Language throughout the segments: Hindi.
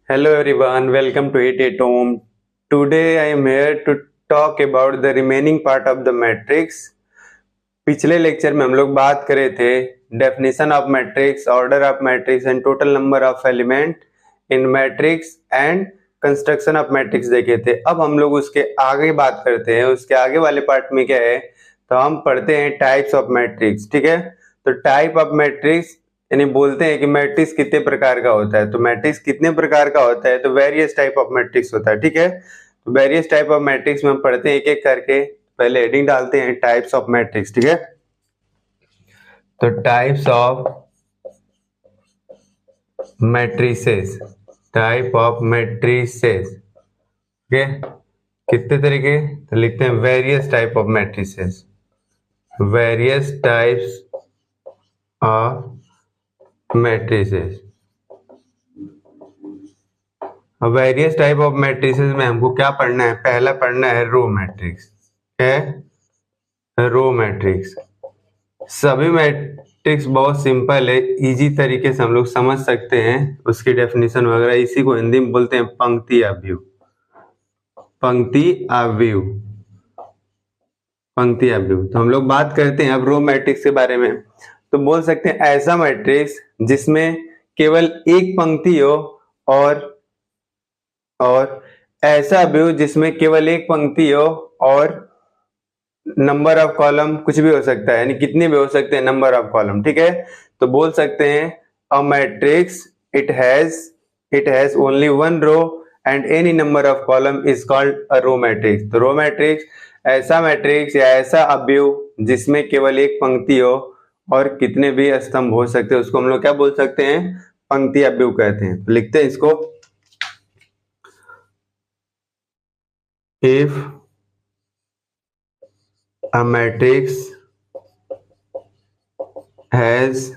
Hello everyone, welcome to It at Home. Today I am here to talk about the remaining part of the matrix. पिछले लेक्चर में हम लोग बात करे थे definition of matrix, order of matrix and total number of element in matrix and construction of matrix देखे थे। अब हम लोग उसके आगे बात करते हैं। उसके आगे वाले पार्ट में क्या है, तो हम पढ़ते हैं टाइप्स ऑफ मैट्रिक्स। ठीक है, तो टाइप ऑफ मैट्रिक्स यानी बोलते हैं कि मैट्रिक्स कितने प्रकार का होता है। तो मैट्रिक्स कितने प्रकार का होता है, तो वेरियस टाइप ऑफ मैट्रिक्स होता है। ठीक है, तो वेरियस टाइप ऑफ मैट्रिक्स में हम पढ़ते हैं एक एक करके। पहले हेडिंग डालते हैं टाइप्स ऑफ मैट्रिक्स। ठीक है, तो types of matrices, type of matrices. ठीक है, कितने तरीके, तो लिखते हैं various type of matrices, various types of matrices. Various type of matrices में हमको क्या पढ़ना है, पहला पढ़ना है रो मैट्रिक्स। है रो मैट्रिक्स। सभी मैट्रिक्स बहुत सिंपल है, इजी तरीके से हम लोग समझ सकते हैं उसकी डेफिनेशन वगैरह। इसी को हिंदी में बोलते हैं पंक्ति अवयव, पंक्ति अवयव, पंक्ति अवयव। तो हम लोग बात करते हैं अब रो मैट्रिक्स के बारे में। तो बोल सकते हैं ऐसा मैट्रिक्स जिसमें केवल एक पंक्ति हो और ऐसा अवयव जिसमें केवल एक पंक्ति हो और नंबर ऑफ कॉलम कुछ भी हो सकता है, यानी कितने भी हो सकते हैं नंबर ऑफ कॉलम। ठीक है, तो बोल सकते हैं a matrix it has only one row and any number of column is called a row matrix. तो रो मैट्रिक्स ऐसा मैट्रिक्स या ऐसा अवयव जिसमें केवल एक पंक्ति हो और कितने भी स्तंभ हो सकते हैं, उसको हम लोग क्या बोल सकते हैं, पंक्ति अवयव कहते हैं। तो लिखते हैं इसको, if a matrix has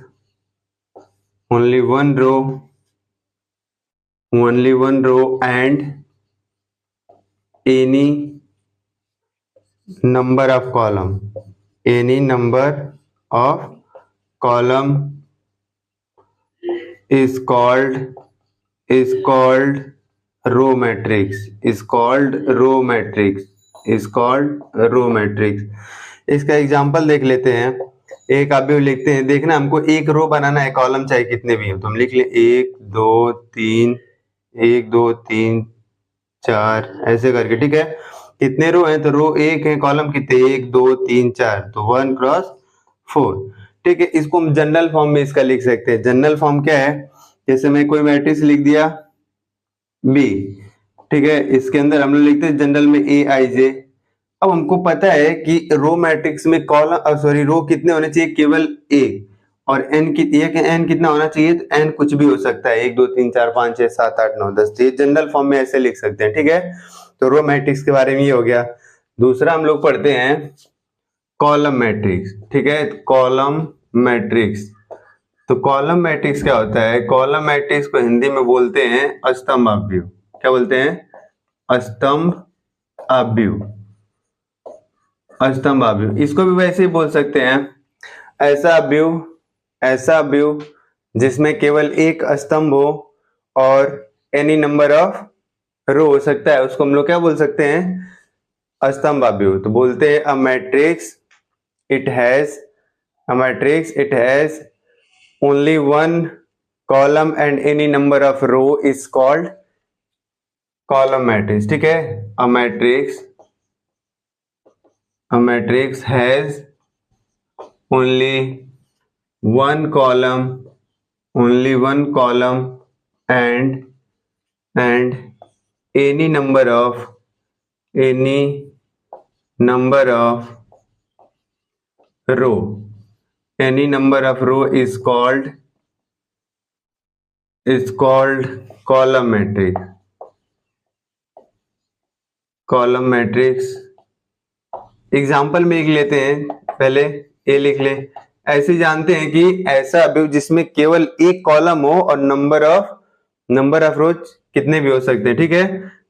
only one row and any number of column is called row matrix, row matrix। इसका एग्जांपल देख लेते हैं। एक अवयव लिखते हैं, देखना हमको एक रो बनाना है, कॉलम चाहे कितने भी हो। तो हम लिख ले 1 2 3 4 ऐसे करके। ठीक है, कितने रो हैं, तो रो एक है, कॉलम कितने 1 2 3 4, तो 1 क्रॉस 4। ठीक है, इसको हम जनरल फॉर्म में इसका लिख सकते हैं। जनरल फॉर्म क्या है, जैसे मैं कोई मैट्रिक्स लिख दिया बी, ठीक है, इसके अंदर हम लोग लिखते हैं जनरल में ए आई जे। अब हमको पता है कि रो मैट्रिक्स में कॉलम रो कितने होने चाहिए, केवल एक, और एन कितना होना चाहिए, तो एन कुछ भी हो सकता है, 1 2 3 4 5 6 7 8 9 10। ये जनरल फॉर्म में ऐसे लिख सकते हैं। ठीक है, तो रो मैट्रिक्स के बारे में ये हो गया। दूसरा हम लोग पढ़ते हैं कॉलम मैट्रिक्स। ठीक है, कॉलम मैट्रिक्स। तो कॉलम मैट्रिक्स क्या होता है, कॉलम मैट्रिक्स को हिंदी में बोलते हैं स्तंभ अवयव। क्या बोलते हैं, स्तंभ अवयव, स्तंभ अवयव। इसको भी वैसे ही बोल सकते हैं ऐसा अवयव जिसमें केवल एक स्तंभ हो और एनी नंबर ऑफ रो हो सकता है, उसको हम लोग क्या बोल सकते हैं, स्तंभ अवयव। तो बोलते हैं a matrix it has only one column and any number of row is called column matrix। ठीक है, a matrix has only one column and any number of row is called column matrix। Example में लिख लेते हैं, पहले ए लिख ले। ऐसे जानते हैं कि ऐसा अवयव जिसमें केवल एक कॉलम हो और नंबर ऑफ रोज कितने भी हो सकते हैं। ठीक है,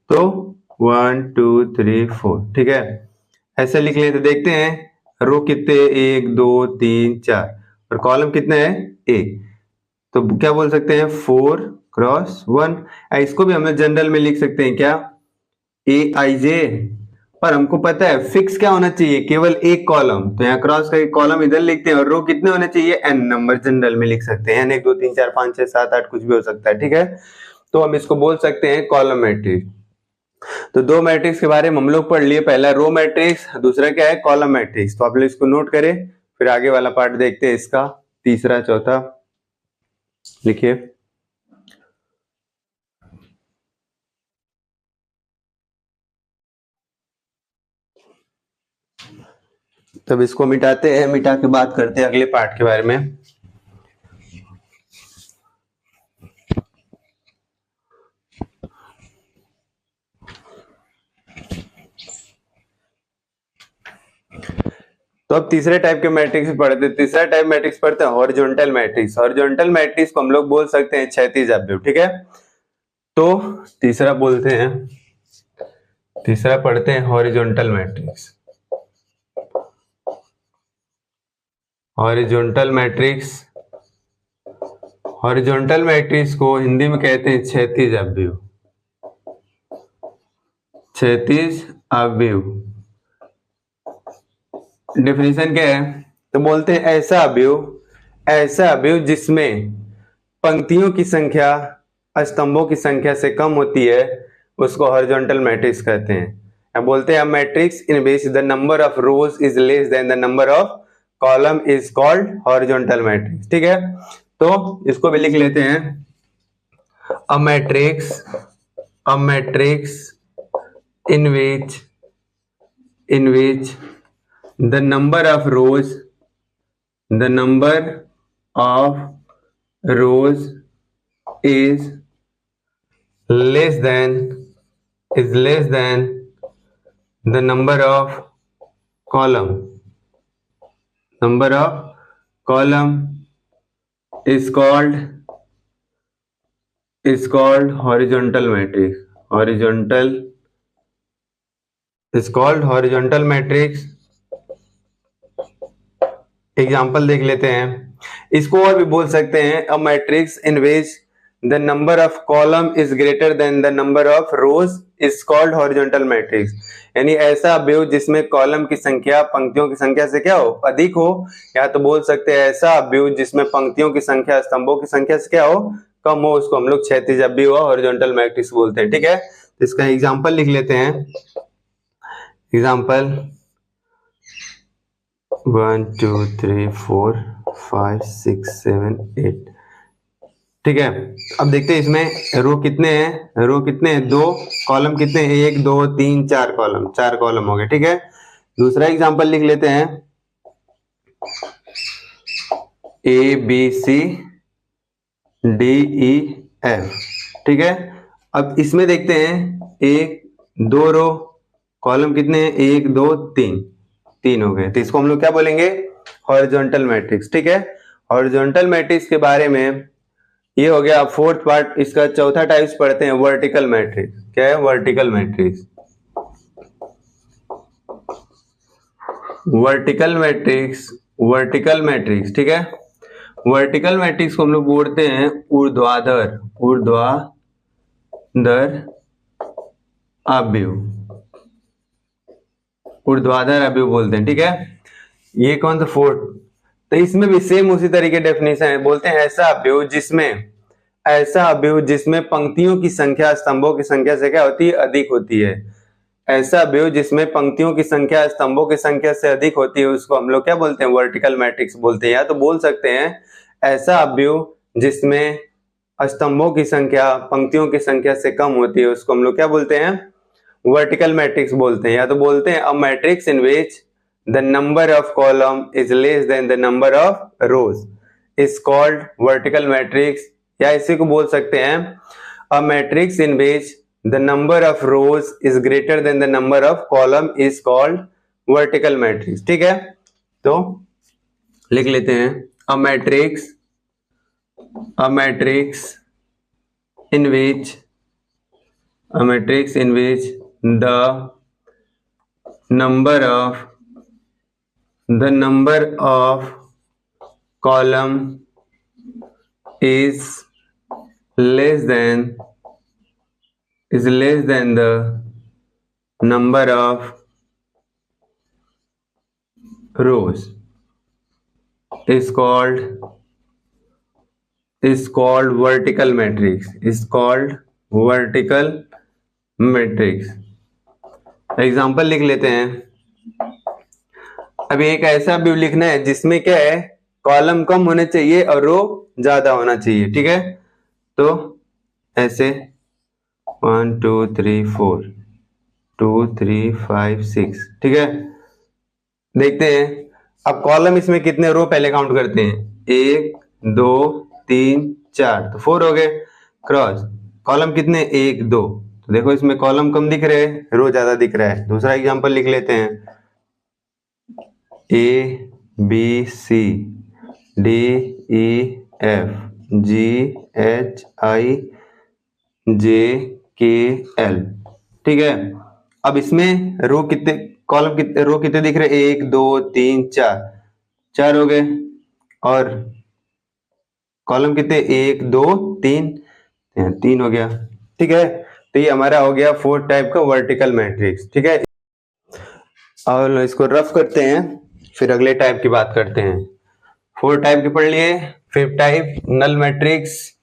तो 1 2 3 4। ठीक है, ऐसे लिख लेते, देखते हैं रो कितने, 1 2 3 4, और कॉलम कितना है 1। तो क्या बोल सकते हैं 4 क्रॉस 1। इसको भी हम जनरल में लिख सकते हैं क्या, ए आई जे, पर हमको पता है फिक्स क्या होना चाहिए, केवल एक कॉलम, तो यहाँ क्रॉस का एक कॉलम इधर लिखते हैं और रो कितने होने चाहिए, एन नंबर जनरल में लिख सकते हैं, एन 1 2 3 4 5 6 7 8 कुछ भी हो सकता है, ठीक है। तो हम इसको बोल सकते हैं कॉलम मैट्रिक्स। तो दो मैट्रिक्स के बारे में हम लोग पढ़ लिए, पहला रो मैट्रिक्स, दूसरा क्या है कॉलम मैट्रिक्स। तो आप लोग इसको नोट करें, फिर आगे वाला पार्ट देखते हैं इसका, तीसरा चौथा लिखिए। तब इसको मिटाते हैं, मिटा के बात करते हैं अगले पार्ट के बारे में। तो अब तीसरे टाइप के मैट्रिक्स पढ़ते हैं। तीसरा टाइप मैट्रिक्स पढ़ते हैं हॉरिजॉन्टल मैट्रिक्स। हॉरिजॉन्टल मैट्रिक्स को हम लोग बोल सकते हैं क्षैतिज अवयव, ठीक है। तो तीसरा बोलते हैं, तीसरा पढ़ते हैं horizontal matrix. Horizontal matrix, horizontal matrix को हिंदी में कहते हैं क्षैतिज अवयव। क्षैतिज अवयव डेफिनेशन क्या है, तो बोलते हैं ऐसा अवयव जिसमें पंक्तियों की संख्या स्तंभों की संख्या से कम होती है, उसको हॉरिजॉन्टल मैट्रिक्स कहते हैं। अब बोलते हैं matrix in which the number of rows is less than the number of column is called horizontal matrix, ठीक है। तो इसको भी लिख लेते हैं, a matrix in which the number of rows is less than the number of column is called horizontal matrix. Horizontal matrix। Example देख लेते हैं, इसको और भी बोल सकते हैं, a matrix in which the number of column is greater than the number of rows is called horizontal matrix. यानी ऐसा अवयव जिसमें कॉलम की संख्या पंक्तियों की संख्या से क्या हो, अधिक हो, या तो बोल सकते हैं ऐसा अवयव जिसमें पंक्तियों की संख्या स्तंभों की संख्या से क्या हो, कम हो, उसको हम लोग क्षैतिज अवयव हॉरिजॉन्टल मैट्रिक्स बोलते हैं, ठीक है। तो इसका एग्जाम्पल लिख लेते हैं, एग्जाम्पल 1 2 3 4 5 6 7 8, ठीक है। अब देखते हैं इसमें रो कितने हैं, दो, कॉलम कितने हैं, 1 2 3 4 कॉलम, 4 कॉलम हो गए, ठीक है। दूसरा एग्जांपल लिख लेते हैं, A B C D E F, ठीक है। अब इसमें देखते हैं, 1 2 रो, कॉलम कितने हैं, 1 2 3 हो गए, तो इसको हम लोग क्या बोलेंगे, हॉरिजॉन्टल मैट्रिक्स, ठीक है। हॉरिजॉन्टल मैट्रिक्स के बारे में ये हो गया फोर्थ पार्ट। इसका चौथा टाइप्स पढ़ते हैं वर्टिकल मैट्रिक्स। क्या है वर्टिकल मैट्रिक्स? वर्टिकल मैट्रिक्स, ठीक है। वर्टिकल मैट्रिक्स को हम लोग बोलते हैं ऊर्ध्वाधर अवयव, ऊर्ध्वाधर अवयव बोलते हैं, ठीक है। ये कौन सा फोर्थ, तो इसमें भी सेम उसी तरीके डेफिनेशन है, बोलते हैं ऐसा अवयव जिसमें पंक्तियों की संख्या स्तंभों की संख्या से क्या होती है, अधिक होती है। ऐसा अवयव जिसमें पंक्तियों की संख्या स्तंभों की संख्या से अधिक होती है, उसको हम लोग क्या बोलते हैं, वर्टिकल मैट्रिक्स बोलते हैं। या तो बोल सकते हैं ऐसा अवयव जिसमें स्तंभों की संख्या पंक्तियों की संख्या से कम होती है, उसको हम लोग क्या बोलते हैं, वर्टिकल मैट्रिक्स बोलते हैं। या तो बोलते हैं a matrix in which the number of column is less than the number of rows is called vertical matrix. या इसी को बोल सकते हैं a matrix in which the number of rows is greater than the number of column is called vertical matrix, ठीक है। तो लिख लेते हैं a matrix in which the number of column is less than the number of rows is called vertical matrix. Example लिख लेते हैं। अभी एक ऐसा व्यू लिखना है जिसमें क्या है, कॉलम कम होने चाहिए और रो ज्यादा होना चाहिए। ठीक है, तो ऐसे 1 2 3 4 2 3 5 6। ठीक है, देखते हैं अब कॉलम इसमें कितने रो पहले काउंट करते हैं। 1 2 3 4 तो 4 हो गए। क्रॉस कॉलम कितने, 1 2, तो देखो इसमें कॉलम कम दिख रहे हैं, रो ज्यादा दिख रहा है। दूसरा एग्जांपल लिख लेते हैं, A B C D E F G H I J K L। ठीक है, अब इसमें रो कितने, कॉलम कितने, रो कितने दिख रहे हैं, 1 2 3 4, 4 हो गए। और कॉलम कितने, 1 2 3, 3 हो गया। ठीक है, तो ये हमारा हो गया 4 टाइप का वर्टिकल मैट्रिक्स। ठीक है, और इसको रफ करते हैं, फिर अगले टाइप की बात करते हैं। 4 टाइप के पढ़ लिए। 5th टाइप नल मैट्रिक्स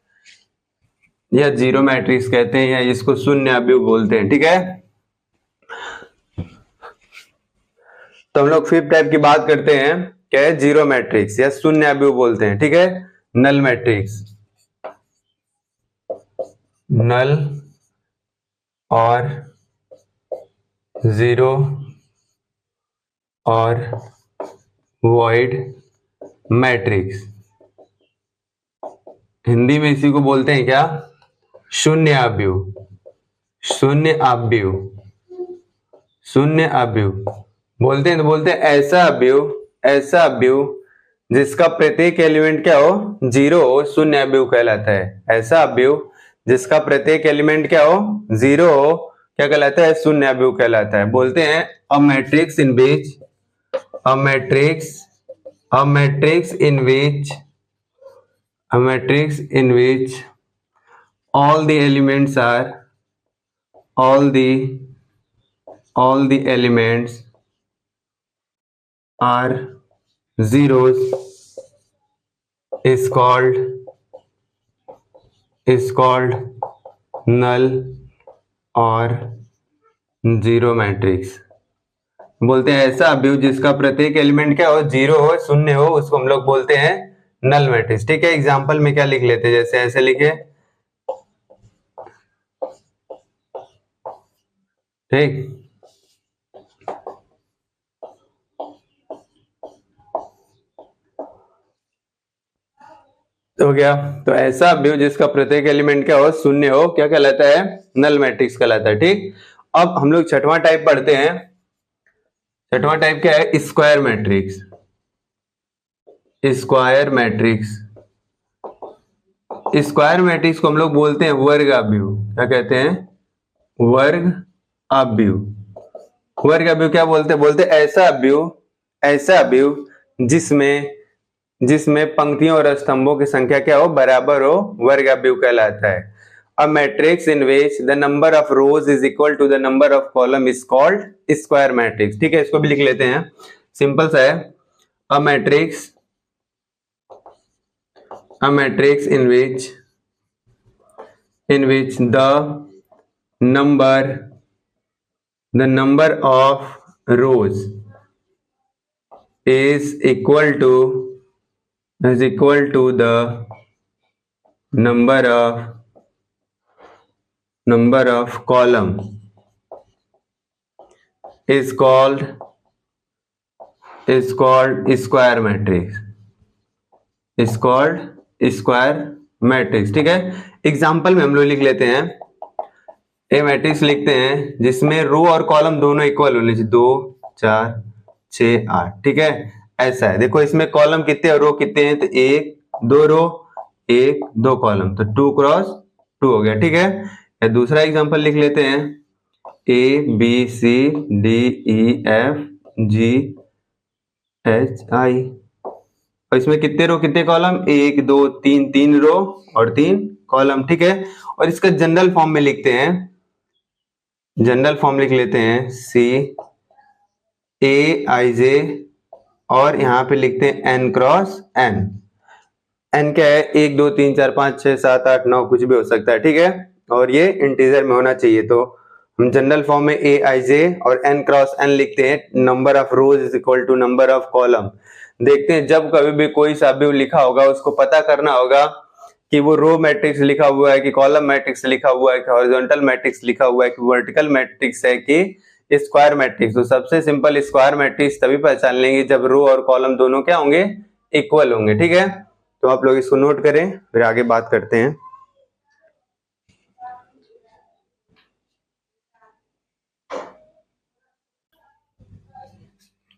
या जीरो मैट्रिक्स कहते हैं, या इसको शून्य अवयव बोलते हैं। ठीक है, तो हम लोग 5th टाइप की बात करते हैं, क्या है, जीरो मैट्रिक्स या शून्य अवयव बोलते हैं। ठीक है, नल मैट्रिक्स, नल और जीरो और वॉइड मैट्रिक्स, हिंदी में इसी को बोलते हैं क्या, शून्य अवयव। शून्य अवयव, शून्य अवयव बोलते हैं, तो बोलते हैं ऐसा अवयव जिसका प्रत्येक एलिमेंट क्या हो, 0 हो, शून्य अवयव कहलाता है। ऐसा अवयव जिसका प्रत्येक एलिमेंट क्या हो, 0 हो, क्या कहलाता है, शून्य अवयव कहलाता है। बोलते हैं a matrix in which all the elements are zeros is called null और जीरो मैट्रिक्स। बोलते हैं ऐसा अवयव जिसका प्रत्येक एलिमेंट क्या हो, 0 हो, शून्य हो, उसको हम लोग बोलते हैं नल मैट्रिक्स। ठीक है, एग्जांपल में क्या लिख लेते हैं, जैसे ऐसे लिखे, ठीक, हो गया। तो ऐसा अवयव जिसका प्रत्येक एलिमेंट क्या हो, शून्य हो, क्या कहलाता है, नल मैट्रिक्स कहलाता है। ठीक, अब हम लोग छठवां टाइप पढ़ते हैं। छठवां टाइप क्या है, स्क्वायर मैट्रिक्स। स्क्वायर मैट्रिक्स को हम लोग बोलते हैं वर्ग अवयव। क्या कहते हैं, वर्ग अवयव। वर्ग अवयव क्या बोलते हैं, बोलते हैं ऐसा अवयव जिसमें पंक्तियों और स्तंभों की संख्या क्या हो, बराबर हो, वर्ग अवयव कहलाता है। A matrix in which the number of rows is equal to the number of column is called square matrix। ठीक है, इसको भी लिख लेते हैं, सिंपल सा है। A matrix in which the number of rows is equal to the number of column is called square matrix। Square matrix. ठीक है, एग्जांपल में हम लोग लिख लेते हैं, ए मैट्रिक्स लिखते हैं जिसमें रो और कॉलम दोनों इक्वल होने चाहिए, 2 4 6 8। ठीक है, ऐसा है। देखो इसमें कॉलम कितने और रो कितने हैं, तो 1 2 रो 1 2 कॉलम, तो 2 क्रॉस 2 हो गया। ठीक है, या दूसरा एग्जांपल लिख लेते हैं, A B C D E F G H I, और इसमें कितने रो कितने कॉलम, 1 2 3, 3 रो और 3 कॉलम, ठीक है। और इसका जनरल फॉर्म में लिखते हैं, जनरल फॉर्म लिख लेते हैं सी ए आई जे, और यहाँ पे लिखते हैं एन क्रॉस एन। एन क्या है, 1 2 3 4 5 6 7 8 9, कुछ भी हो सकता है, ठीक है। और ये इंटीजर में होना चाहिए, तो हम जनरल फॉर्म में ए आई जे और एन क्रॉस एन लिखते हैं। Number of rows is equal to number of column. देखते हैं जब कभी भी कोई सा भी लिखा होगा, उसको पता करना होगा कि वो रो मैट्रिक्स लिखा हुआ है कि कॉलम मैट्रिक्स लिखा हुआ है कि हॉरिजॉन्टल मैट्रिक्स लिखा हुआ है कि वर्टिकल मैट्रिक्स है कि स्क्वायर मैट्रिक्स। तो सबसे सिंपल स्क्वायर मैट्रिक्स तभी पहचान लेंगे जब रो और कॉलम दोनों क्या होंगे, इक्वल होंगे, ठीक है। तो आप लोग इसको नोट करें, फिर आगे बात करते हैं।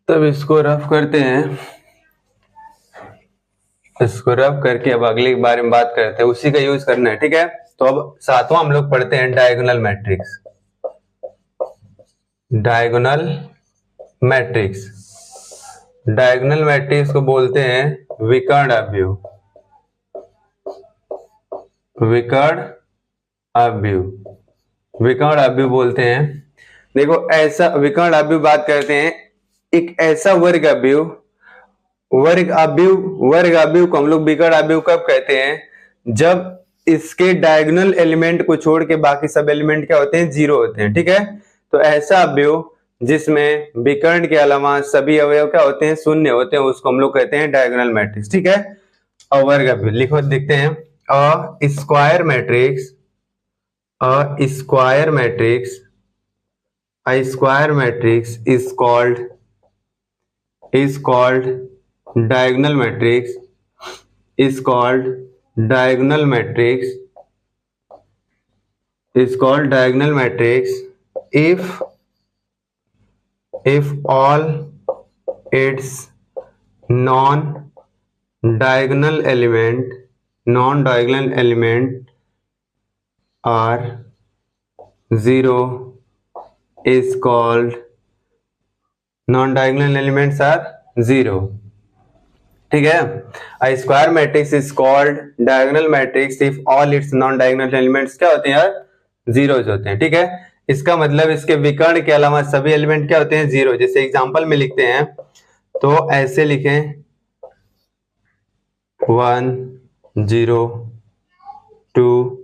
तब इसको रफ करते हैं, इसको रफ करके अब अगले के बारे में बात करते हैं, उसी का यूज करना है, ठीक है। तो अब सातवां हम लोग पढ़ते हैं diagonal matrix. Diagonal matrix, diagonal matrix को बोलते हैं विकर्ण अवयव, विकर्ण अवयव, विकर्ण अवयव बोलते हैं। देखो ऐसा विकर्ण अवयव बात करते हैं, एक ऐसा वर्ग अवयव, वर्ग अवयव, वर्ग अवयव को हम लोग विकर्ण अवयव कब कहते हैं, जब इसके डायगोनल एलिमेंट को छोड़ के बाकी सब एलिमेंट क्या होते हैं, जीरो होते हैं, ठीक है। तो ऐसा अवयव जिसमें विकर्ण के अलावा सभी अवयव क्या होते हैं, शून्य होते हैं, उसको हम लोग कहते हैं डायगोनल मैट्रिक्स, ठीक है। और वर्ग अवयव लिखो, देखते हैं। A square matrix, a square matrix, a square matrix is called diagonal matrix, is called diagonal matrix, is called diagonal matrix if all its non diagonal element are zero, is called non-diagonal elements are zero, ठीक है। A square matrix is called diagonal matrix if all its non-diagonal elements क्या होते हैं यार, जीरोज होते हैं, ठीक है। इसका मतलब इसके विकर्ण के अलावा सभी एलिमेंट क्या होते हैं, जीरो। जैसे एग्जांपल में लिखते हैं तो ऐसे लिखें 1 0 2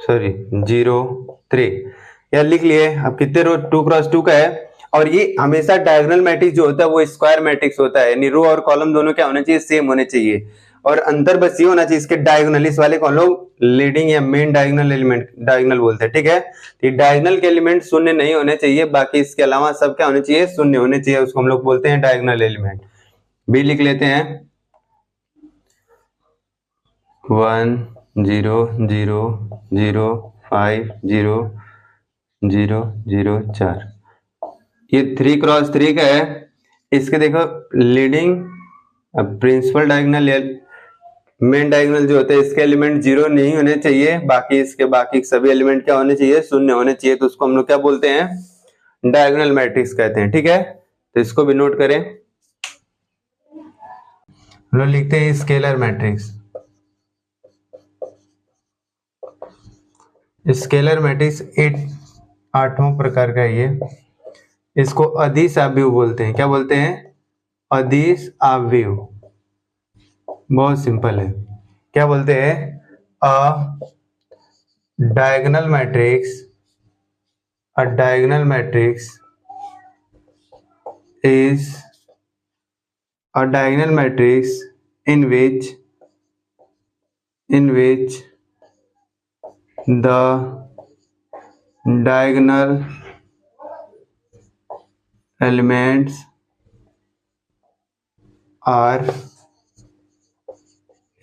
0 3, यार लिख लिए। अब कितने रो, 2 क्रॉस 2 का है। और ये हमेशा डायगोनल मैट्रिक्स जो होता है वो स्क्वायर मैट्रिक्स होता है, यानी रो और कॉलम दोनों क्या होने चाहिए, सेम होने चाहिए। और अंतर बस ये होना चाहिए, इसके डायगोनल, इस वाले को हम लोग लीडिंग या मेन डायगोनल एलिमेंट डायगोनल बोलते हैं, ठीक है। तो डायगोनल के एलिमेंट शून्य नहीं होने चाहिए, बाकी इसके अलावा सब क्या होने चाहिए, शून्य होने चाहिए, उसको हम लोग बोलते हैं डायगोनल एलिमेंट। बी लिख लेते हैं 1 0 0 0 5 0 0 0 4। ये 3 क्रॉस 3 का है। इसके देखो leading principal diagonal, main diagonal जो होता है, इसके एलिमेंट जीरो नहीं होने चाहिए, बाकी इसके बाकी सभी एलिमेंट क्या होने चाहिए, शून्य होने चाहिए। तो उसको हम लोग क्या बोलते हैं, डायगोनल मैट्रिक्स कहते हैं, ठीक है। तो इसको भी नोट करें। हम लोग लिखते हैं स्केलर मैट्रिक्स। स्केलर मैट्रिक्स 8वां प्रकार का है ये। इसको अदिश अवयव बोलते हैं, क्या बोलते हैं, अदिश अवयव। बहुत सिंपल है, क्या बोलते हैं, अ diagonal matrix, a diagonal matrix is a diagonal matrix in which the diagonal elements are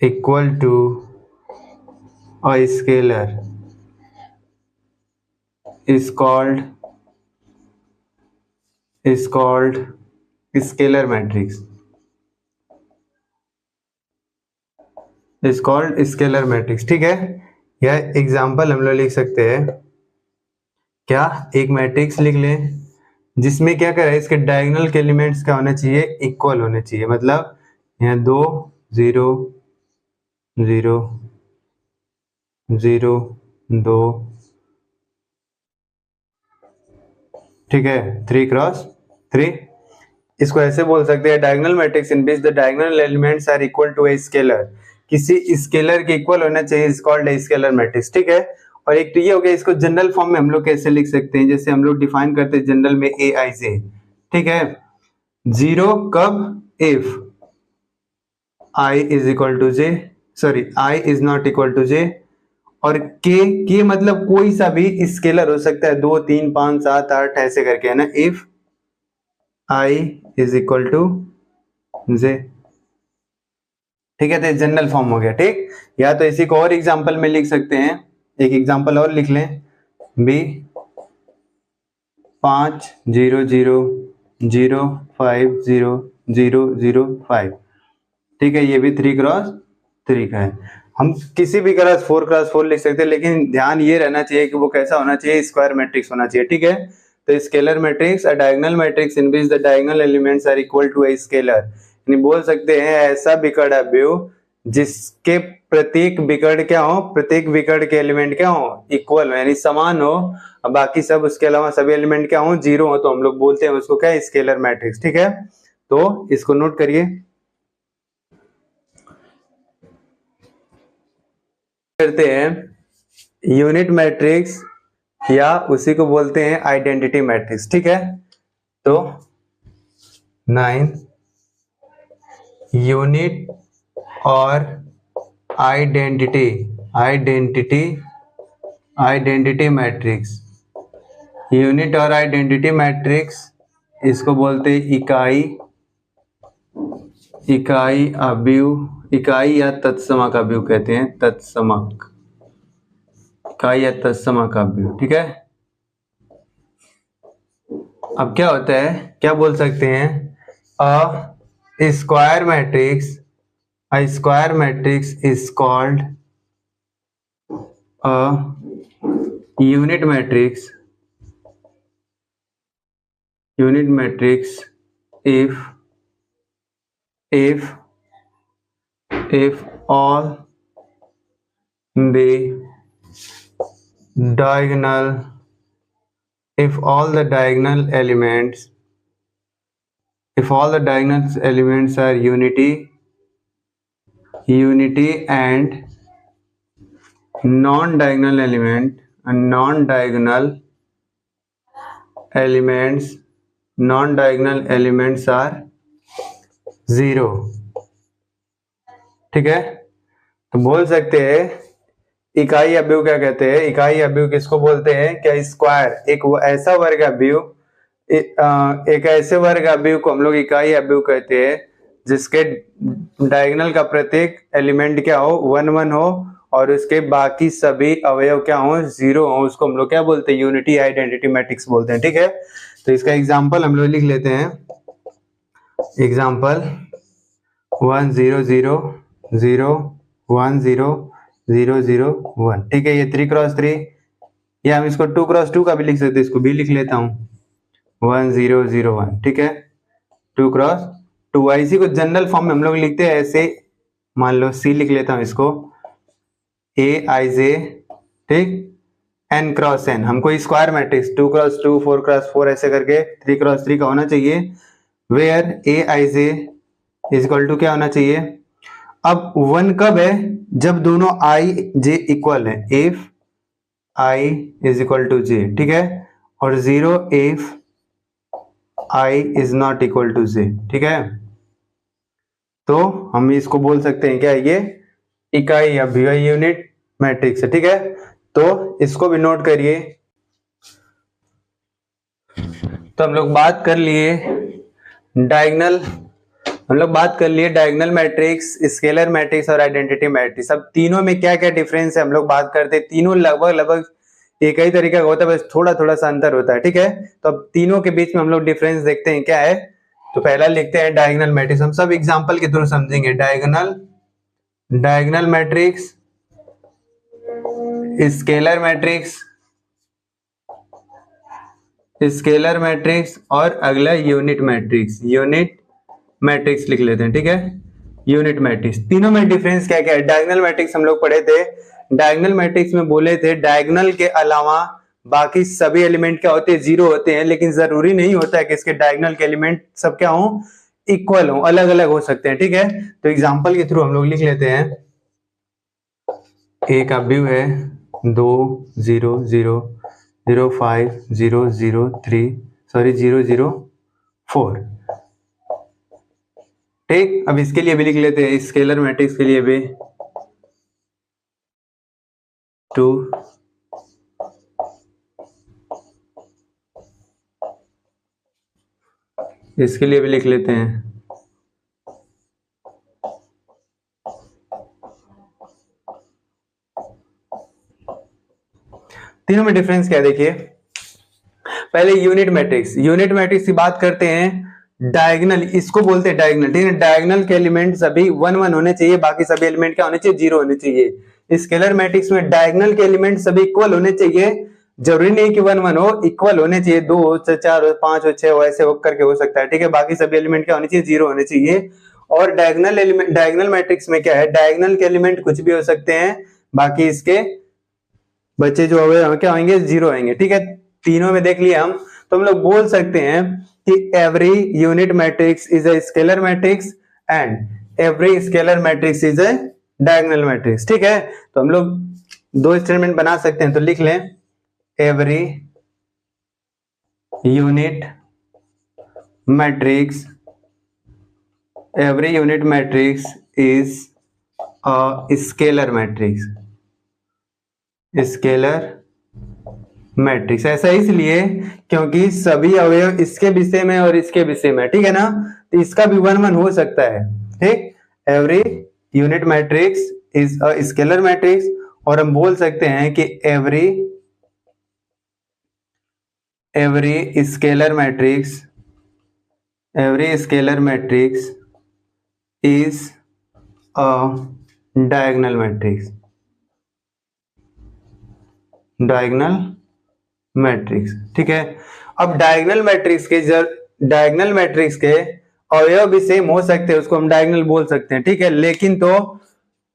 equal to a scalar is called scalar matrix, is called scalar matrix, ठीक है। यह एग्जाम्पल हम लोग लिख सकते हैं, क्या, एक मैट्रिक्स लिख लें जिसमें क्या करें, इसके डायगोनल के एलिमेंट्स क्या होने चाहिए, इक्वल होने चाहिए। मतलब यहाँ 2 0 0 0 2, ठीक है, 3 क्रॉस 3। इसको ऐसे बोल सकते हैं, diagonal matrix in which the diagonal elements are equal to a scalar, किसी स्केलर के इक्वल होना चाहिए, is called a scalar matrix, ठीक है। और एक तो ये हो गया, इसको जनरल फॉर्म में हम लोग कैसे लिख सकते हैं, जैसे हम लोग डिफाइन करते हैं जनरल में ए आई जे, ठीक है। 0 कब, if I is equal to J, sorry I is not equal to J, और के मतलब कोई सा भी स्केलर हो सकता है, 2 3 5 7 8 ऐसे करके, है ना। If I is equal to J, ठीक है, तो जनरल फॉर्म हो गया, ठीक। या तो इसी को और एग्जांपल में लिख सकते हैं, एक एग्जांपल और लिख लें, बी 5 0 0 0 5 0 0 0 5, ठीक है, ये भी 3 क्रॉस 3 का है। हम किसी भी क्रॉस 4 क्रॉस 4 लिख सकते हैं, लेकिन ध्यान ये रहना चाहिए कि वो कैसा होना चाहिए, स्क्वायर मैट्रिक्स होना चाहिए, ठीक है। तो scalar matrix a diagonal matrix in which the diagonal elements are equal to a scalar, यानी बोल सकते हैं ऐसा विकर्ण अवयव जिसके प्रत्येक विकर्ण क्या हो, प्रत्येक विकर्ण के एलिमेंट क्या हो, इक्वल हो, यानी समान हो, और बाकी सब उसके अलावा सभी एलिमेंट क्या हो, 0 हो, तो हम लोग बोलते हैं उसको क्या, स्केलर मैट्रिक्स, ठीक है। तो इसको नोट करिए, करते हैं यूनिट मैट्रिक्स या उसी को बोलते हैं आइडेंटिटी मैट्रिक्स, ठीक है। तो 9 यूनिट और identity identity identity matrix, unit और आइडेंटिटी मैट्रिक्स, इसको बोलते हैं इकाई अवयव, इकाई या तत्समक अवयव कहते हैं, तत्समक इकाई या तत्समक अवयव, ठीक है। अब क्या होता है, क्या बोल सकते हैं, a square matrix is called a unit matrix if all the diagonal elements are unity and non-diagonal elements are 0, ठीक है। तो बोल सकते हैं इकाई अवयव क्या कहते हैं, इकाई अवयव किसको बोलते हैं, क्या स्क्वायर, एक ऐसा वर्ग अवयव, एक ऐसे वर्ग अवयव को हम लोग इकाई अवयव कहते हैं जिसके डायगोनल का प्रत्येक एलिमेंट क्या हो, 1 1 हो, और उसके बाकी सभी अवयव क्या हो, 0 हो, उसको हम लोग क्या बोलते हैं, यूनिटी आइडेंटिटी मैट्रिक्स बोलते हैं, ठीक है। तो इसका एग्जांपल हम लोग लिख लेते हैं, एग्जांपल 1 0 0 0 1 0 0 0 1, ठीक है, ये 3 क्रॉस 3, या हम इसको 2 क्रॉस 2 का भी लिख सकते हैं, इसको भी लिख लेता हूँ 1 0 0 1, ठीक है, 2 क्रॉस 2। इसी को जनरल फॉर्म में हम लोग लिखते हैं ऐसे, मान लो सी लिख लेता हूँ इसको, ए आई जे, ठीक, n क्रॉस n, हमको स्क्वायर मैट्रिक्स 2 क्रॉस 2 4 क्रॉस 4 ऐसे करके 3 क्रॉस 3 का होना चाहिए, where A I J is equal to क्या होना चाहिए। अब 1 कब है, जब दोनों i j इक्वल है, if i is equal to j, ठीक है, और 0 if i is not equal to j, ठीक है। तो हम इसको बोल सकते हैं क्या, ये इकाई अवयव यूनिट मैट्रिक्स है, ठीक है। तो इसको भी नोट करिए। तो हम लोग बात कर लिए डायगोनल मैट्रिक्स, स्केलर मैट्रिक्स और आइडेंटिटी मैट्रिक्स। अब तीनों में क्या क्या डिफरेंस है हम लोग बात करते हैं, तीनों लगभग एक ही तरीका का होता है, बस थोड़ा थोड़ा सा अंतर होता है, ठीक है। तो अब तीनों के बीच में हम लोग डिफरेंस देखते हैं क्या है। तो पहला लिखते हैं डायगोनल मैट्रिक्स, हम सब एग्जांपल के थ्रू समझेंगे। डायगोनल मैट्रिक्स, स्केलर मैट्रिक्स और अगला यूनिट मैट्रिक्स लिख लेते हैं, ठीक है। यूनिट मैट्रिक्स, तीनों में डिफरेंस क्या क्या है। डायगोनल मैट्रिक्स हम लोग पढ़े थे, डायगोनल मैट्रिक्स में बोले थे डायगोनल के अलावा बाकी सभी एलिमेंट क्या होते हैं, जीरो होते हैं, लेकिन जरूरी नहीं होता है कि इसके डायगोनल के एलिमेंट सब क्या हो, इक्वल हो, अलग अलग हो सकते हैं। ठीक है, तो एग्जांपल के थ्रू हम लोग लिख लेते हैं। एक अवयव है 2 0 0 0 5 0 0 3 सॉरी 0 0 4। ठीक, अब इसके लिए भी लिख लेते हैं, स्केलर मैट्रिक्स के लिए भी 2 इसके लिए भी लिख लेते हैं। तीनों में डिफरेंस क्या है देखिए। पहले यूनिट मैट्रिक्स, यूनिट मैट्रिक्स की बात करते हैं। डायगोनल, इसको बोलते हैं डायगोनल। ठीक है, डायगोनल के एलिमेंट सभी 1 1 होने चाहिए, बाकी सभी एलिमेंट क्या होने चाहिए, 0 होने चाहिए। स्केलर मैट्रिक्स में डायगोनल के एलिमेंट सभी इक्वल होने चाहिए, जरूरी नहीं कि 1 1 हो, इक्वल होने चाहिए, 2 हो, 4 हो, 5 हो, 6 हो, ऐसे हो करके हो सकता है। ठीक है, बाकी सभी एलिमेंट क्या होने चाहिए, 0 होने चाहिए। और डायगोनल एलिमेंट, डायगोनल मैट्रिक्स में क्या है, डायगोनल के एलिमेंट कुछ भी हो सकते हैं, बाकी इसके बच्चे जो हुए क्या होंगे, 0 आएंगे। ठीक है, तीनों में देख लिया हम, तो हम लोग बोल सकते हैं कि every unit matrix is a scalar matrix and every scalar matrix is a diagonal matrix. ठीक है, तो हम लोग दो स्टेटमेंट बना सकते हैं, तो लिख लें every unit matrix, every unit matrix is a scalar matrix, scalar matrix. ऐसा इसलिए क्योंकि सभी अवयव इसके विषय में और इसके विषय में, ठीक है ना, तो इसका भी 1 1 हो सकता है। ठीक, every unit matrix is a scalar matrix, और हम बोल सकते हैं कि every scalar matrix, every scalar matrix is a diagonal matrix, diagonal matrix. ठीक है, अब डायगोनल मैट्रिक्स के अवयव भी सेम हो सकते हैं, उसको हम डायगोनल बोल सकते हैं। ठीक है, लेकिन तो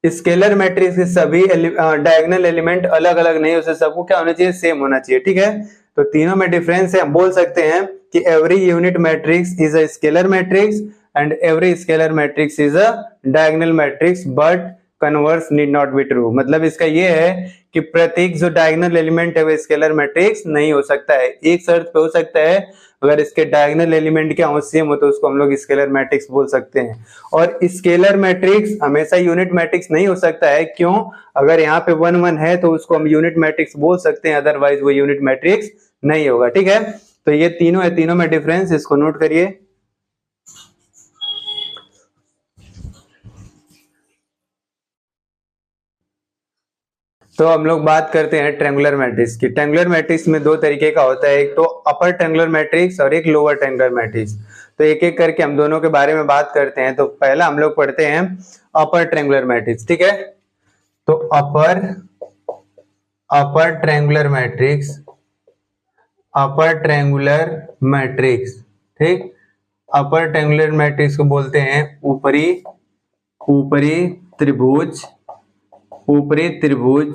स्केलर मैट्रिक्स के सभी डायगोनल एलिमेंट अलग अलग नहीं, उसे सबको क्या होना चाहिए, सेम होना चाहिए। ठीक है, तो तीनों में डिफरेंस है। हम बोल सकते हैं कि every unit matrix is a scalar matrix and every scalar matrix is a diagonal matrix, but converse need not be true. मतलब इसका ये है कि प्रत्येक जो डायगोनल एलिमेंट है वो स्केलर मैट्रिक्स नहीं हो सकता है। एक शर्त पे हो सकता है, अगर इसके डायगोनल एलिमेंट क्या हो, सेम हो, तो उसको हम लोग स्केलर मैट्रिक्स बोल सकते हैं। और स्केलर मैट्रिक्स हमेशा यूनिट मैट्रिक्स नहीं हो सकता है, क्यों, अगर यहाँ पे 1 1 है तो उसको हम यूनिट मैट्रिक्स बोल सकते हैं, अदरवाइज वो यूनिट मैट्रिक्स नहीं होगा। ठीक है, तो ये तीनों है, तीनों में डिफरेंस, इसको नोट करिए। तो हम लोग बात करते हैं ट्रायंगुलर मैट्रिक्स की। ट्रायंगुलर मैट्रिक्स में दो तरीके का होता है, एक तो अपर ट्रायंगुलर मैट्रिक्स और एक लोअर ट्रायंगुलर मैट्रिक्स। तो एक एक करके हम दोनों के बारे में बात करते हैं। तो पहला हम लोग पढ़ते हैं अपर ट्रायंगुलर मैट्रिक्स। ठीक है, तो upper triangular matrix, upper triangular matrix, ठीक, अपर ट्रायंगुलर मैट्रिक्स को बोलते हैं ऊपरी त्रिभुज, ऊपरी त्रिभुज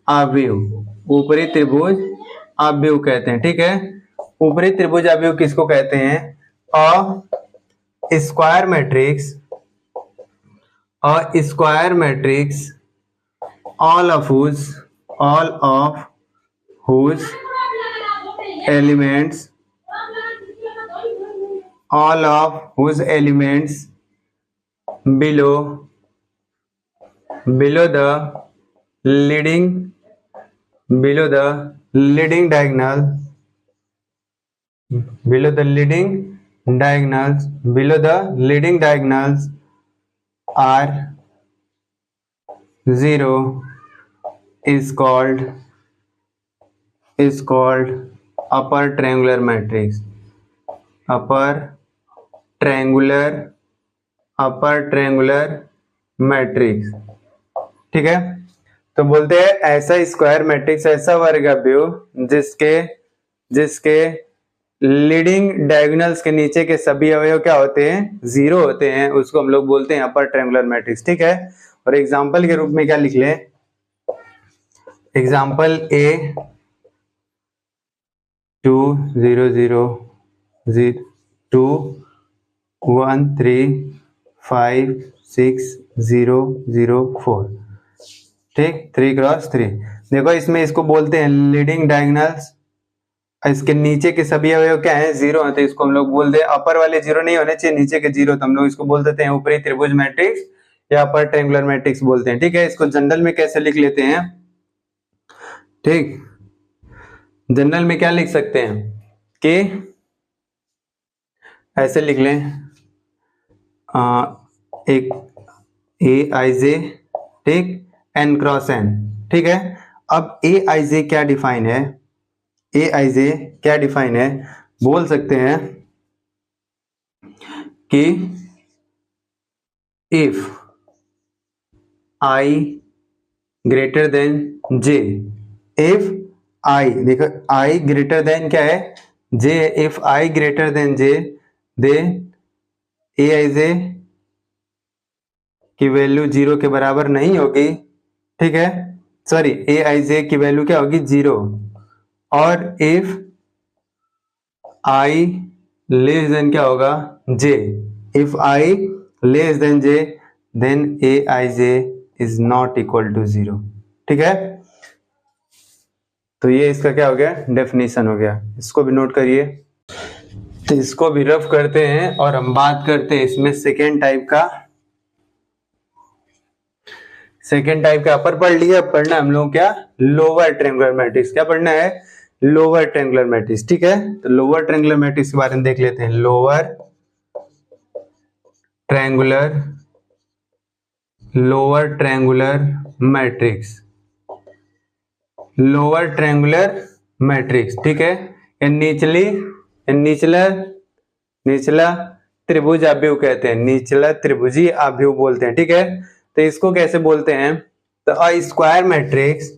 आव्यूह, ऊपरी त्रिभुज आव्यूह कहते हैं। ठीक है, ऊपरी त्रिभुज आव्यूह किसको कहते हैं, a square matrix, a square matrix all of whose elements, all of whose elements below the leading diagonal, below the leading diagonals are 0 is called upper triangular matrix, upper triangular matrix। ठीक है, तो बोलते हैं ऐसा स्क्वायर मैट्रिक्स, ऐसा वर्ग आव्यूह जिसके लीडिंग डायगोनल्स के नीचे के सभी अवयव क्या होते हैं, 0 होते हैं, उसको हम लोग बोलते हैं अपर ट्रायंगुलर मैट्रिक्स। ठीक है, और एग्जांपल के रूप में क्या लिख लें, एग्जाम्पल ए 2 0 0 2 1 3 5 6 0 0 4, ठीक, 3 क्रॉस 3। देखो इसमें इसको बोलते हैं लीडिंग डायगोनल्स, इसके नीचे के सभी अवयव क्या है, जीरो है, तो इसको हम लोग बोलते हैं अपर वाले जीरो नहीं होने चाहिए, नीचे के जीरो, तो हम लोग इसको बोल देते हैं ऊपरी त्रिभुज मैट्रिक्स या अपर ट्रायंगुलर मैट्रिक्स बोलते हैं। ठीक है, इसको जनरल में कैसे लिख लेते हैं, ठीक, जनरल में क्या लिख सकते हैं कि ऐसे लिख लें, एक ए आई जे, ठीक, एन क्रॉस एन, ठीक है। अब ए आई जे क्या डिफाइन है, ए आई जे क्या डिफाइन है, बोल सकते हैं कि if i greater than J, if आई, देखो आई ग्रेटर देन क्या है, जे, if i greater than J, they A I j की वैल्यू जीरो के बराबर नहीं होगी, ठीक है, सॉरी ए आई जे की वैल्यू क्या होगी, जीरो, और इफ आई लेस देन क्या होगा, J, if I less than J, then A I J is not equal to zero. ठीक है, तो ये इसका क्या हो गया, डेफिनेशन हो गया, इसको भी नोट करिए। तो इसको भी रफ करते हैं और हम बात करते हैं इसमें सेकेंड टाइप का। सेकेंड टाइप का अपर पढ़ लिया, पढ़ना हम लोग क्या, लोअर ट्रायंगुलर मैट्रिक्स, क्या पढ़ना है, लोअर ट्रायंगुलर मैट्रिक्स। ठीक है, तो लोअर ट्रायंगुलर मैट्रिक्स के बारे में देख लेते हैं। Lower triangular matrix, lower triangular matrix, ठीक है, निचला त्रिभुज आव्यूह कहते हैं, निचला त्रिभुजी आव्यूह बोलते हैं। ठीक है, तो इसको कैसे बोलते हैं, तो a square matrix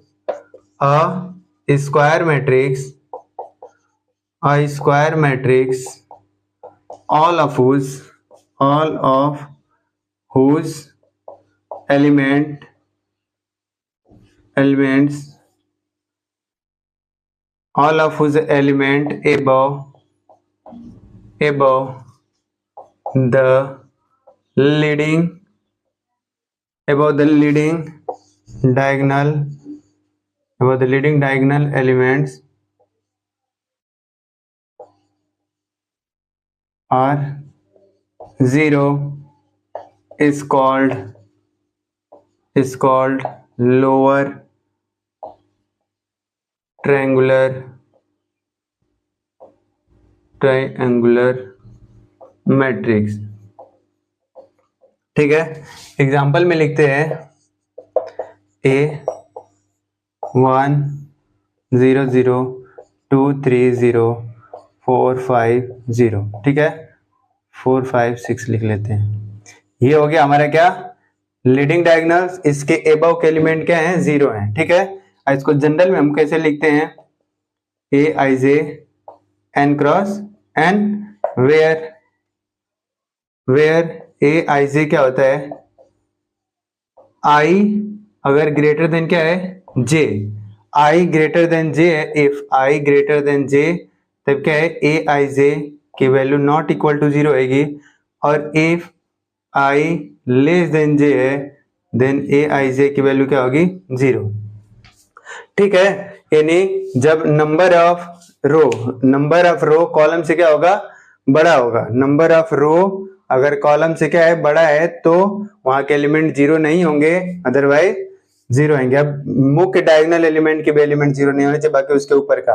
all of whose element above the leading diagonal elements are zero is called lower triangular matrix. ठीक है, एग्जाम्पल में लिखते हैं A 1 0 0 2 3 0 4 5 0, ठीक है, 4 5 6 लिख लेते हैं। ये हो गया हमारा क्या, लीडिंग डायगोनल्स, इसके एबव के एलिमेंट क्या हैं, जीरो हैं। ठीक है, इसको जनरल में हम कैसे लिखते हैं, A I J N cross N, where A I J क्या होता है, आई अगर ग्रेटर देन क्या है, जे, आई ग्रेटर देन जे है, if i greater than j तब क्या है, ए आई जे की value not equal to zero आएगी, और if I less than j है, देन ए आई जे की वैल्यू क्या होगी, जीरो। ठीक है, यानी जब नंबर ऑफ रो कॉलम से क्या होगा, बड़ा होगा, नंबर ऑफ रो अगर कॉलम से क्या है, बड़ा है, तो वहां के एलिमेंट जीरो नहीं होंगे, अदरवाइज जीरो आएंगे। अब मुख्य डायगोनल एलिमेंट के भी एलिमेंट जीरो नहीं होने चाहिए, बाकी उसके ऊपर का।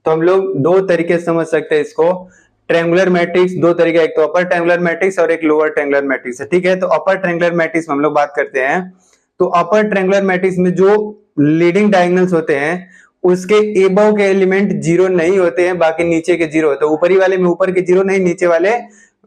तो हम लोग दो तरीके से समझ सकते हैं इसको, ट्रायंगुलर मैट्रिक्स दो तरीके, एक तो अपर ट्रायंगुलर मैट्रिक्स और एक लोअर ट्रायंगुलर मैट्रिक्स है। ठीक है, तो अपर ट्रायंगुलर मैट्रिक्स में हम लोग बात करते हैं, तो अपर ट्रायंगुलर मैट्रिक्स में जो लीडिंग डायगोनल्स होते हैं उसके एबव के एलिमेंट जीरो नहीं होते हैं, बाकी नीचे के जीरो होते हैं। ऊपरी वाले में ऊपर के जीरो नहीं, नीचे वाले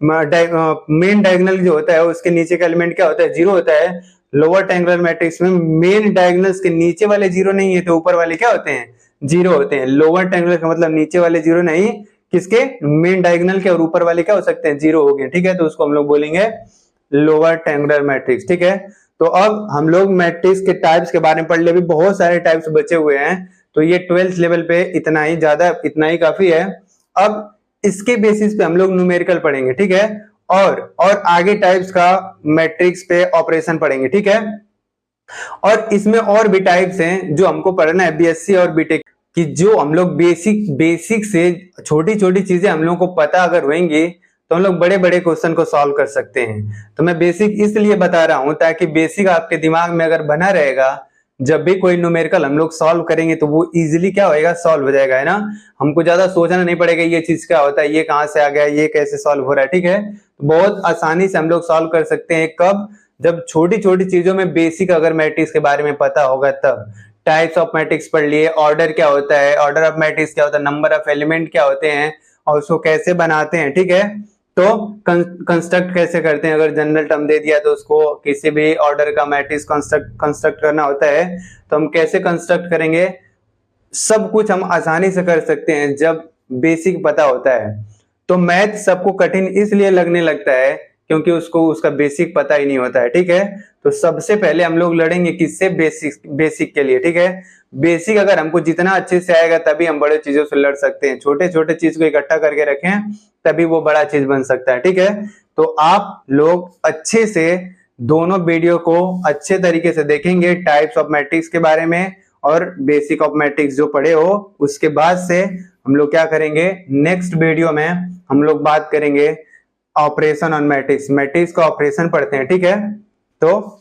मेन डायगोनल जो होता है उसके नीचे का एलिमेंट क्या होता है, जीरो होता है। लोअर ट्रायंगुलर मैट्रिक्स में मेन डायगोनल्स के नीचे वाले जीरो नहीं है, तो ऊपर वाले क्या होते हैं, जीरो होते हैं। लोअर ट्रायंगुलर का मतलब नीचे वाले जीरो नहीं, किसके, मेन डायगोनल के, और ऊपर वाले क्या हो सकते हैं, जीरो हो गए। ठीक है, तो उसको हम लोग बोलेंगे लोअर ट्रायंगुलर मैट्रिक्स। ठीक है, तो अब हम लोग मैट्रिक्स के टाइप्स के बारे में पढ़ ले, भी बहुत सारे टाइप्स बचे हुए हैं, तो ये 12th लेवल पे इतना ही काफी है। अब इसके बेसिस पे हम लोग न्यूमेरिकल पढ़ेंगे, ठीक है, और आगे टाइप्स का मैट्रिक्स पे ऑपरेशन पढ़ेंगे, ठीक है। और इसमें और भी टाइप्स हैं जो हमको पढ़ना है बीएससी और बीटेक की, जो हम लोग बेसिक से छोटी छोटी चीजें हम लोगों को पता अगर होंगी तो हम लोग बड़े बड़े क्वेश्चन को सॉल्व कर सकते हैं। तो मैं बेसिक इसलिए बता रहा हूं ताकि बेसिक आपके दिमाग में अगर बना रहेगा, जब भी कोई न्यूमेरिकल हम लोग सॉल्व करेंगे तो वो इजीली क्या होएगा, सॉल्व हो जाएगा, है ना। हमको ज्यादा सोचना नहीं पड़ेगा ये चीज क्या होता है, ये कहां से आ गया, ये कैसे सॉल्व हो रहा है, ठीक है। बहुत आसानी से हम लोग सॉल्व कर सकते हैं, कब, जब छोटी छोटी चीजों में बेसिक अगर मैट्रिक्स के बारे में पता होगा तब। टाइप्स ऑफ मैट्रिक्स पढ़ लिए, ऑर्डर क्या होता है, ऑर्डर ऑफ मैट्रिक्स क्या होता है, नंबर ऑफ एलिमेंट क्या होते हैं और उसको कैसे बनाते हैं, ठीक है। तो कंस्ट्रक्ट कैसे करते हैं, अगर जनरल टर्म दे दिया तो उसको किसी भी ऑर्डर का मैट्रिक्स कंस्ट्रक्ट करना होता है तो हम कैसे कंस्ट्रक्ट करेंगे, सब कुछ हम आसानी से कर सकते हैं जब बेसिक पता होता है। तो मैथ सबको कठिन इसलिए लगने लगता है क्योंकि उसको उसका बेसिक पता ही नहीं होता है, ठीक है। तो सबसे पहले हम लोग लड़ेंगे किससे, बेसिक के लिए, ठीक है। बेसिक अगर हमको जितना अच्छे से आएगा तभी हम बड़े चीजों से लड़ सकते हैं, छोटे छोटे चीज को इकट्ठा करके रखें तभी वो बड़ा चीज बन सकता है, ठीक है। तो आप लोग अच्छे से दोनों वीडियो को अच्छे तरीके से देखेंगे, टाइप्स ऑफ मैट्रिक्स के बारे में और बेसिक ऑफ मैट्रिक्स जो पढ़े हो, उसके बाद से हम लोग क्या करेंगे, नेक्स्ट वीडियो में हम लोग बात करेंगे ऑपरेशन ऑन मैट्रिक्स, मैट्रिक्स का ऑपरेशन पढ़ते हैं, ठीक है। तो